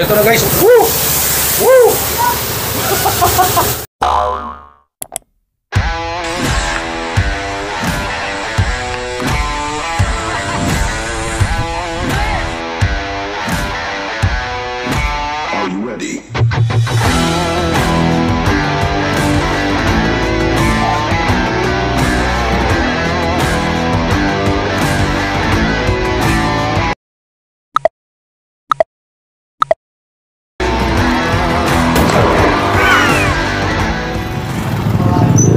Ito na guys. Woo! Woo! Are you ready?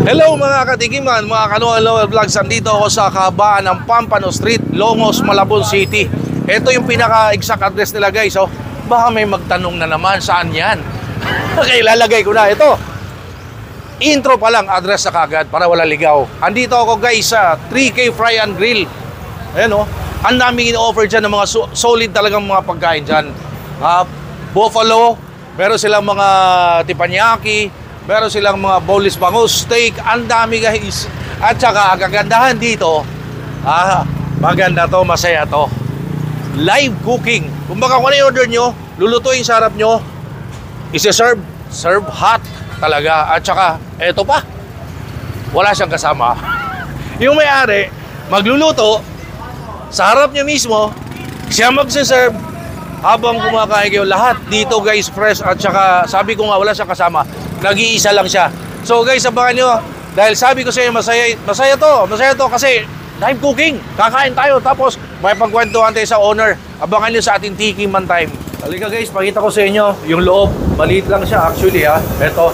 Hello mga katikiman, mga Kanuan Vlogs. Andito ako sa kahabaan ng Pampano Street, Longos, Malabon City. Ito yung pinaka-exact address nila guys. Oh, baka may magtanong na naman saan yan. Okay, lalagay ko na. Ito, intro pa lang, address na kagad para wala ligaw. Andito ako guys sa 3K Fry and Grill. Ayan oh, ang daming in-offer dyan ng mga solid talagang mga pagkain dyan. Buffalo, meron silang mga teppanyaki, meron silang mga boneless bangus, steak, ang dami guys. At saka, ang kagandahan dito, maganda to, masaya to. Live cooking. Kumbaga kung ano yung order nyo, lulutuin sa harap nyo, isi-serve, serve hot talaga. At saka, eto pa, wala siyang kasama. Yung may-ari, magluluto, sa harap nyo mismo, siya magsiserve, habang kumakain kayo lahat. Dito guys, fresh. At saka, sabi ko nga, wala siyang kasama. Nag-iisa lang siya. So guys, abangan nyo. Dahil sabi ko sa inyo, masaya to kasi live cooking. Kakain tayo. Tapos may pagkwentuhan tayo sa owner. Abangan nyo sa ating Tiki Man Time. Halika guys, pakita ko sa inyo yung loob. Maliit lang siya actually ha. Ito.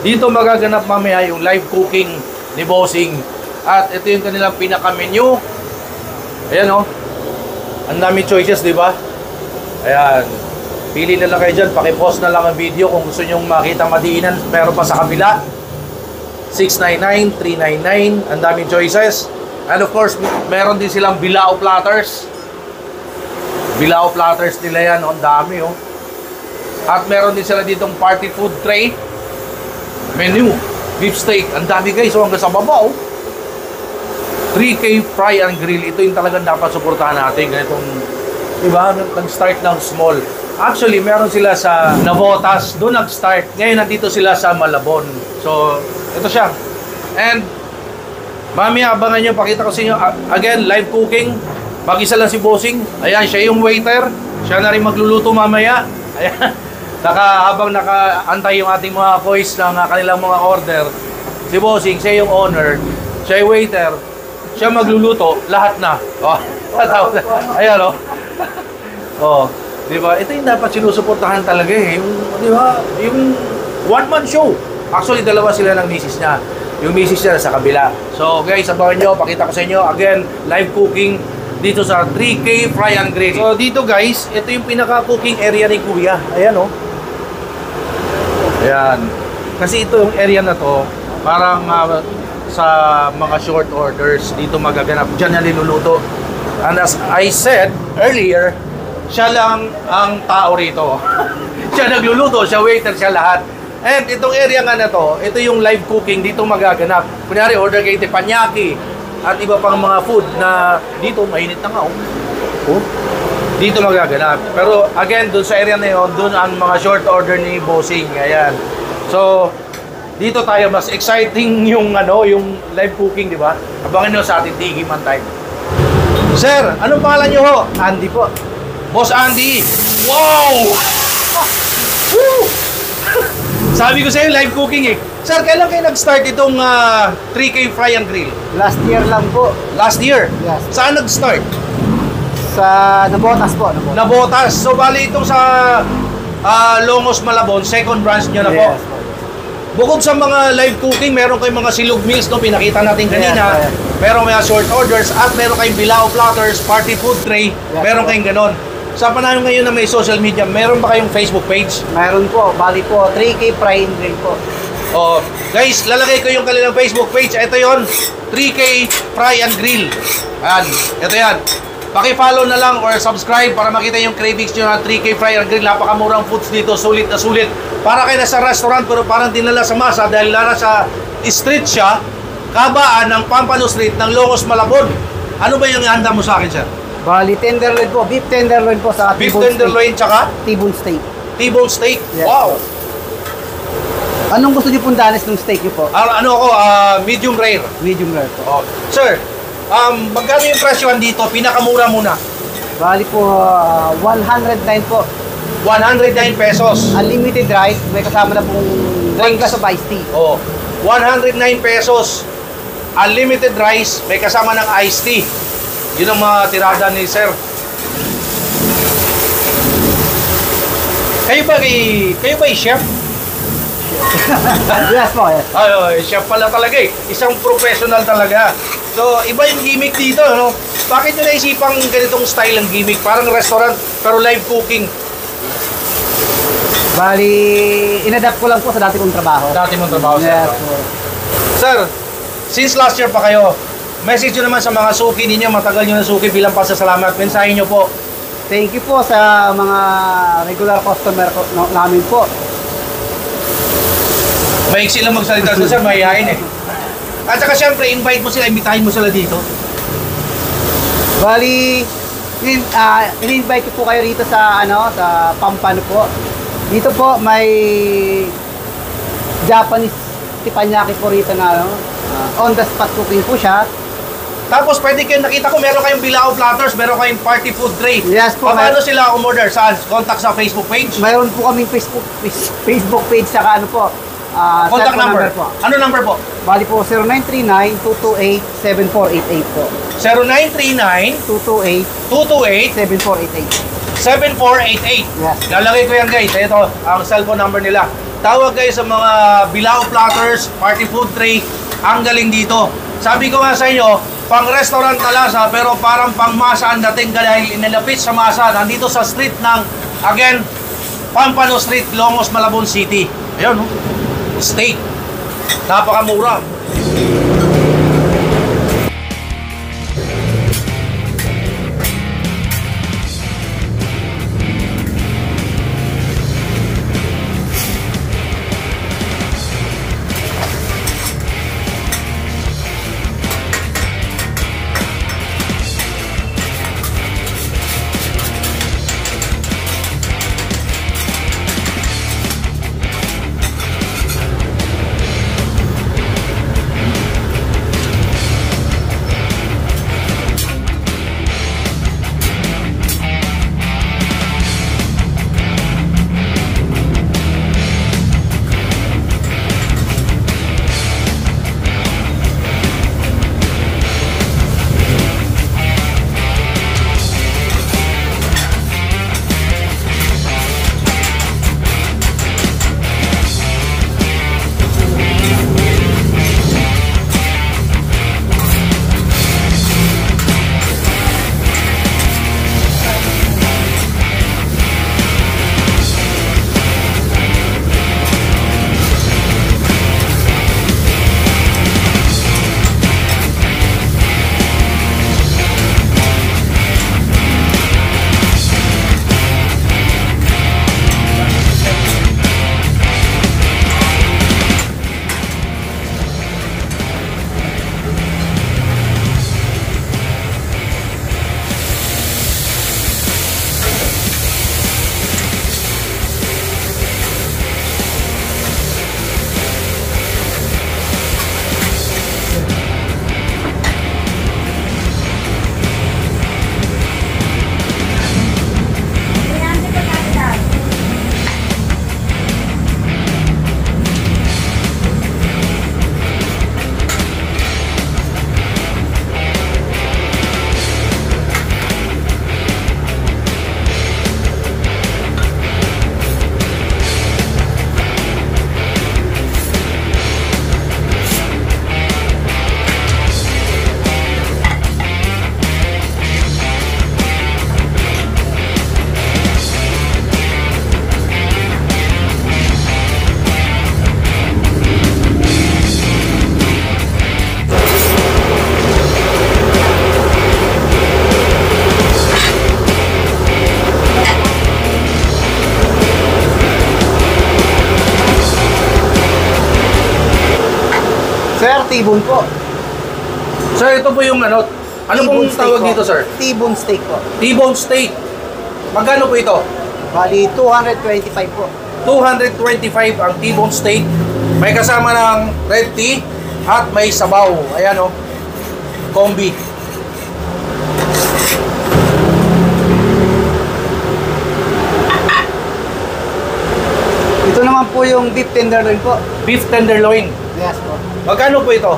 Dito magaganap mamaya yung live cooking ni Bossing. At ito yung kanilang pinaka-menu. Ayan o. Ang dami choices, di ba? Ayan. Pili na lang kayo dyan, pakipost na lang ang video kung gusto nyong makita madiinan. Meron pa sa kabila, 699, 399, ang daming choices. And of course, meron din silang bilao platters. Bilao platters nila yan, ang dami oh. At meron din sila ditong party food tray. Menu, beef steak, ang dami guys, hanggang sa baba oh. 3K Fry and Grill, ito yung talagang dapat suportahan natin. Ganitong, diba, nag-start ng small. Actually, meron sila sa Navotas. Doon nag-start. Ngayon, nandito sila sa Malabon. So, ito siya. And, mamaya, abangan nyo. Pakita ko sa inyo. Again, live cooking. Mag-isa lang si Bossing. Ayan, siya yung waiter. Siya na rin magluluto mamaya. Ayan. Habang naka-antay yung ating mga boys ng kanilang mga order. Si Bossing, siya yung owner. Siya yung waiter. Siya magluluto. Lahat na. Oh, ayan, oh. Oh. Diba? Ito yung dapat sinusuportahan talaga eh. Yung, diba? Yung one-man show. Actually, dalawa sila ng misis niya. Yung misis niya sa kabila. So guys, abangan nyo. Pakita ko sa inyo. Again, live cooking dito sa 3K Fry and Grill. So dito guys, ito yung pinaka-cooking area ni Kuya. Ayan oh. Ayan. Kasi ito yung area na to, parang sa mga short orders, dito magaganap. Diyan na niluluto. And as I said earlier, siya lang ang tao rito. Siya nagluluto, siya waiter, siya lahat. And itong area nga na to, ito yung live cooking, dito magaganap. Kunyari, order kayo teppanyaki at iba pang mga food na dito, mainit na nga. Oh. Dito magaganap. Pero again, dun sa area na yun, dun ang mga short order ni Bossing. Ayan. So, dito tayo, mas exciting yung, yung live cooking, di ba? Abangan nyo sa ating Tiki Man Time. Sir, anong pangalan nyo ho? Andy po. Boss Andy! Wow! Woo! Sabi ko sa'yo, live cooking eh. Sir, kailan kayo nag-start itong 3K Fry and Grill? Last year lang po. Last year? Yes. Saan nag-start? Sa Navotas po. Navotas. So, bali itong sa Longos, Malabon, second branch nyo na po. Yes. Bukod sa mga live cooking, meron kayong mga silog meals, no? Pinakita natin kanina. Yes. Meron mga short orders at meron kayong bilao platters, party food tray. Yes. Meron kayong ganon. Sa panahon ngayon na may social media, meron ba kayong Facebook page? Mayroon po. Bali po, 3K Fry and Grill po. Oh, guys, lalagay ko yung kanilang Facebook page. Ito yon, 3K Fry and Grill. Ayan, ito yan. Paki-follow na lang or subscribe para makita yung cravings nyo ng 3K Fry and Grill. Napakamurang foods dito, sulit na sulit. Para kayo nasa restaurant pero parang dinala sa masa dahil nasa street siya, kabaan ng Pampano Street ng Longos, Malabon. Ano ba yung ihanda mo sa akin, sir? Bali, tenderloin po. Beef tenderloin po sa Beef tenderloin tsaka? T-bone steak. T-bone steak. Yes, Wow. Anong gusto niyo pong danis ng steak niyo po? Ano ako, medium rare. Medium rare po. Oh. Sir, magkano yung presyohan dito? Pinakamura muna. Bali po, 109 po. 109 pesos. Unlimited rice, may kasama na pong 1 glass of iced tea. Oh, 109 pesos. Unlimited rice, may kasama ng iced tea. Yun ang mga tirada ni sir. Kayo ba chef? Yes po, yes. Ay, chef pala talaga eh. Isang professional talaga. So, iba yung gimmick dito, no? Bakit nyo naisipang ganitong style ng gimmick? Parang restaurant, pero live cooking. Bali, inadapt ko lang po sa dati kong trabaho. Dati mong trabaho, sir. Yes po. Sir, since last year pa kayo, message nyo naman sa mga suki ninyo, matagal nyo na suki bilang pasasalamat. Mensahe nyo po. Thank you po sa mga regular customer ko, namin po. Maiksi lang magsalita sa sir, mahihain eh. At saka syempre, invite mo sila, imbitahin mo sila dito. Bali, in-invite ko po kayo rito sa sa Pampano po. Dito po may Japanese teppanyaki po rito na on the spot cooking po siya. Tapos pwede kayo, nakita ko meron kayong bilao platters, meron kayong party food tray. Yes po. Paano sila umorder? Saan? Contact sa Facebook page? Mayroon po kaming Facebook page saka Contact cellphone number po. Ano number po? Bali po 0939-228-7488 po. 0939-228-7488. 0939-228-7488. Yes. Lalagay ko yan guys. Ito ang cellphone number nila. Tawag kayo sa mga bilao platters, party food tray. Ang galing dito. Sabi ko nga sa inyo, pang restaurant na lasa pero parang pang masa ang dating dahil inilapit sa masa. Nandito sa street ng, again, Pampano Street, Longos, Malabon City. Ayun, no? Steak. Napakamura. Sir, T-bone po. Sir, ito po yung ano pong T-bone steak tawag po. dito, sir? T-bone steak po. T-bone steak. Magkano po ito? Bali, 225 po. 225 ang T-bone steak. May kasama ng red tea at may sabaw. Ayan o. Combi. Ito naman po yung beef tenderloin po. Beef tenderloin. Yes po. Magkano po ito?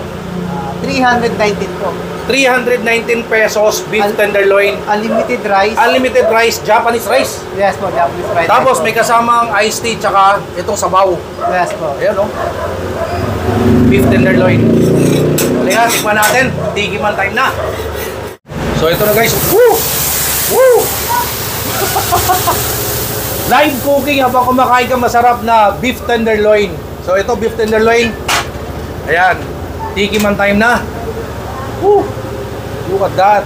319 po. 319 pesos beef tenderloin. Unlimited rice. Unlimited rice, Japanese rice. Yes po, Japanese rice. Tapos po. may kasamang iced tea tsaka itong sabaw. Yes po. Ayan o. Beef tenderloin. Halika, tikman natin. Tigiman time na. So ito na guys. Woo! Woo! Live cooking habang kumakain ka masarap na beef tenderloin. So ito beef tenderloin. Ayan. Tigiman time na. Woo! Look at that.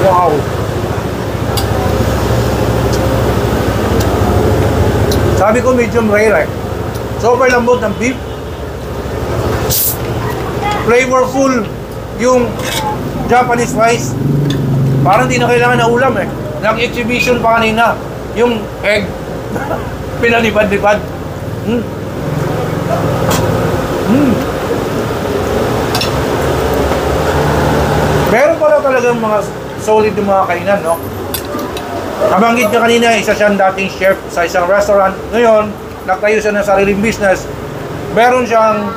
Wow. Sabi ko medium rare eh. Super lambot ng beef. Flavorful yung Japanese rice. Parang di na kailangan na ulam eh. Nag-exhibition pa kanina. Yung egg. Pinalipad-lipad. Meron pala talagang mga solid yung mga kainan, no? Nabanggit niya kanina, isa siyang dating chef sa isang restaurant. Ngayon, nagtayo siya ng sariling business. Meron siyang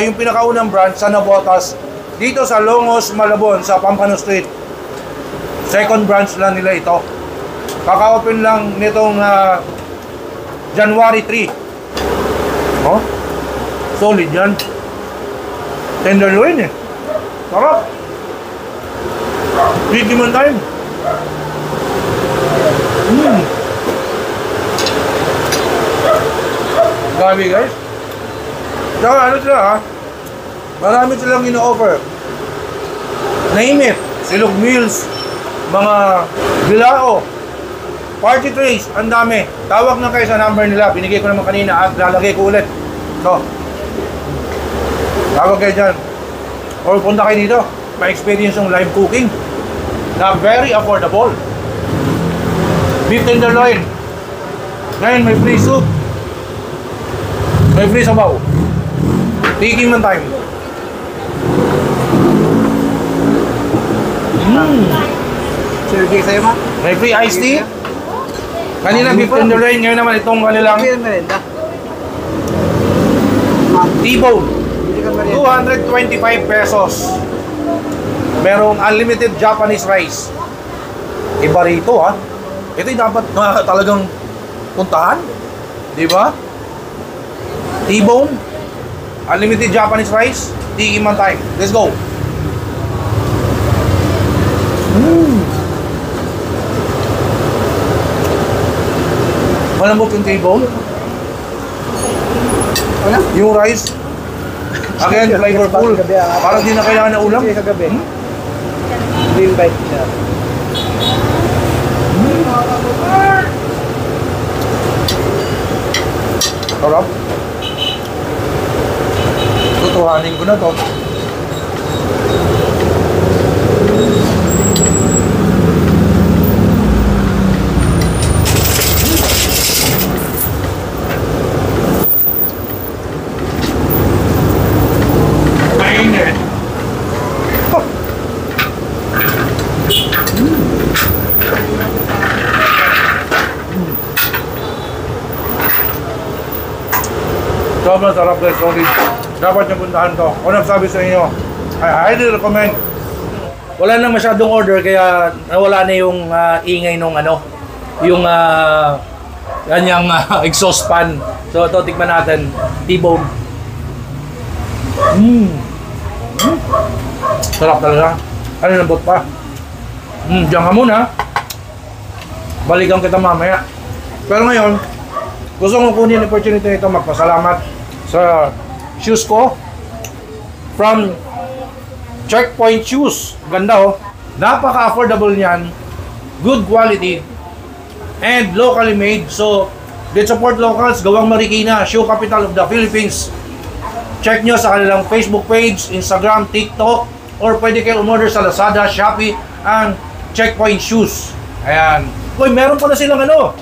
yung pinakaunang branch sa Navotas dito sa Longos, Malabon, sa Pampano Street. Second branch lang nila ito. Kaka-open lang nitong January 3. Oh? Solid yan. Tenderloin eh. Sarap. Tigiman time. Grabe guys. Saka ano sila ha? Marami silang ino-offer. Name it. Silog meals. Mga bilao. Party trays, ang dami. Tawag na kayo sa number nila. Binigay ko naman kanina at lalagay ko ulit. So, tawag kayo dyan. Or punta kayo dito. Ma-experience yung live cooking na very affordable. Beef tenderloin. Ngayon may free soup. May free sabaw. Tikim man time. Sirgay sa'yo, ma? May free iced tea. Kanina beef tenderloin, ngayon naman itong kanilang Hindi ka merenda. T-bone. Hindi ka merenda. 225 pesos. Merong unlimited Japanese rice. Iba rito ha. Ito'y dapat na talagang puntahan. Di ba? T-bone. Unlimited Japanese rice. Tikiman time. Let's go. Malambot yung T-bone. Ano? Yung rice. Again, flavorful. Parang di na kailangan na ulam. Hindi kagabi. Green bite siya. Sarap. Tutuhanin ko na to. Mainit. Sobrang sarap guys, solid. Dapat nyo puntahan to. Kung nagsabi sa inyo, I highly recommend. Wala na masyadong order kaya nawala na yung ingay nung ano, yung kanyang exhaust fan. So ito, tikman natin. T-bone. Sarap talaga. Ano lambot pa. Diyan ka muna. Balikan kita mamaya. Pero ngayon, gusto kong kunin yung opportunity nito magpasalamat sa shoes ko from Checkpoint Shoes. Ganda oh. Napaka-affordable niyan. Good quality. And locally made. So, let's support locals. Gawang Marikina, shoe capital of the Philippines. Check nyo sa kanilang Facebook page, Instagram, TikTok, or pwede kayo umorder sa Lazada, Shopee, ang Checkpoint Shoes. Ayan. Uy, meron pala silang ano,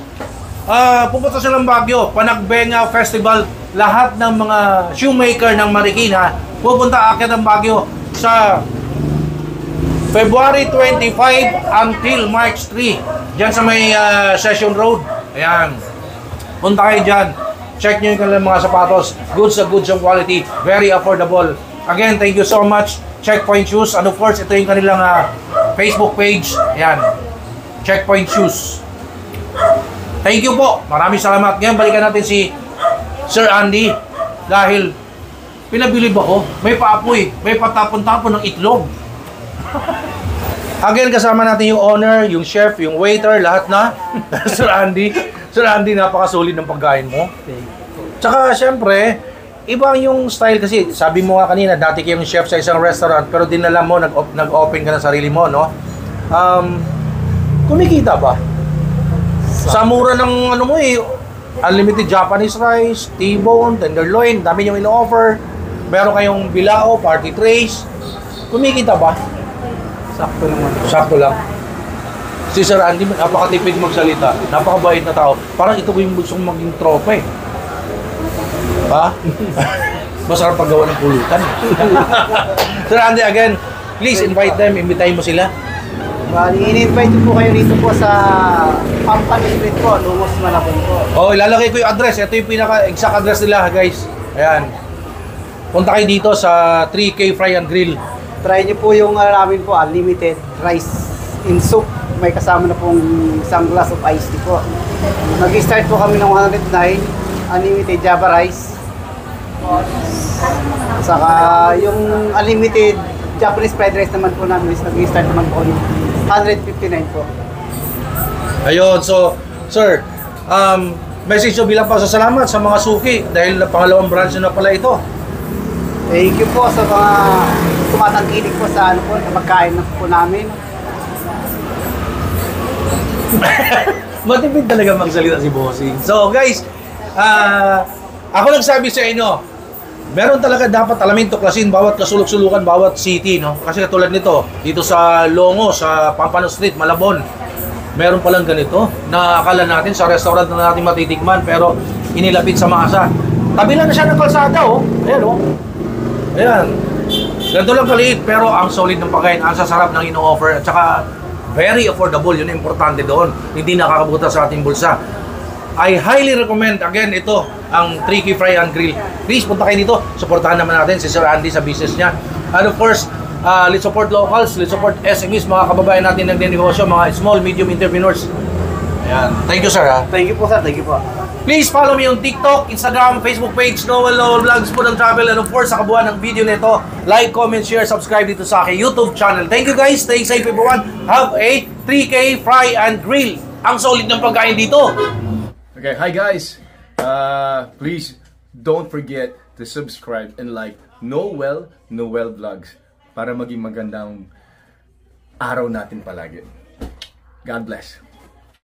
pupunta silang Baguio, Panagbenga Festival. Lahat ng mga shoemaker ng Marikina pupunta aakyat ng Baguio sa February 25 until March 3. Diyan sa may Session Road. Ayan. Punta kayo dyan. Check nyo yung kanilang mga sapatos. Goods na goods yung quality. Very affordable. Again, thank you so much. Checkpoint Shoes. And of course, ito yung kanilang Facebook page. Ayan. Checkpoint Shoes. Thank you po. Maraming salamat. Ngayon, balikan natin si Sir Andy. Dahil pinabilib ako. May paapoy. May patapon-tapon ng itlog. Again, kasama natin yung owner, yung chef, yung waiter, lahat na. Sir Andy. Sir Andy, napakasulit ng pagkain mo. Tsaka, syempre, iba yung style kasi. Sabi mo nga kanina, dati kayong chef sa isang restaurant, pero dinala mo, nag-open ka ng sarili mo, no? Kumikita ba? Sa mura ng ano mo eh, unlimited Japanese rice, T-bone, tenderloin, dami yung ino-offer. Meron kayong bilao, party trays. Kumikita ba? Sakto naman. Sakto lang. Si Sir Andy, napakatipid magsalita. Napakabait na tao. Parang ito ko yung gustong maging tropa eh. Ha? Masarap paggawa ng pulutan. Sir Andy, again, please invite them. Imbitahin mo sila. In-invite po kayo rito po sa Pampano Street po, Lungos, Malabon po. Oh, ilalagay ko yung address. Ito yung pinaka-exact address nila, guys. Ayan. Punta kayo dito sa 3K Fry and Grill. Try niyo po yung namin po, unlimited rice in soup. May kasama na pong isang glass of iced tea po. Nag-start po kami ng 109, unlimited Java rice. Saka yung unlimited Japanese fried rice naman po namin is nag-start naman po yung 159 po. Ayun, so, sir, message nyo bilang pasasalamat sa mga suki dahil pangalawang branch na pala ito. Thank you po sa mga tumatangkilik po sa ano po, sa pagkain na po namin. Matipid talaga magsalita si Bossing. So guys, ako nagsabi sa inyo, meron talaga dapat alamin tuklasin bawat kasulok-sulukan, bawat city, no? Kasi katulad nito, dito sa Longo, sa Pampano Street, Malabon, meron palang ganito na akala natin sa restaurant na natin matitikman pero inilapit sa masa. Tabi lang na siya ng kalsada, oh. Ayan, oh. Ayan. Ganito lang kaliit pero ang solid ng pagkain, ang sasarap ng ino-offer at saka very affordable, yun ang importante doon. Hindi nakakabuta sa ating bulsa. I highly recommend, again, ito, ang 3K Fry and Grill. Please, punta kayo dito. Supportahan naman natin si Sir Andy sa business niya. And of course, let's support locals, let's support SMEs, mga kababayan natin ng negosyo, mga small, medium entrepreneurs. Ayan. Thank you, sir. Ha? Thank you po, sir. Thank you po. Please follow me on TikTok, Instagram, Facebook page, Noel Vlogs, Food and Travel, and of course, sa kabuuan ng video nito, like, comment, share, subscribe dito sa aking YouTube channel. Thank you guys. Stay safe everyone. Have a 3K Fry and Grill. Ang solid ng pagkain dito. Okay, hi guys. Please don't forget to subscribe and like Noel Vlogs para maging magandang araw natin palagi. God bless.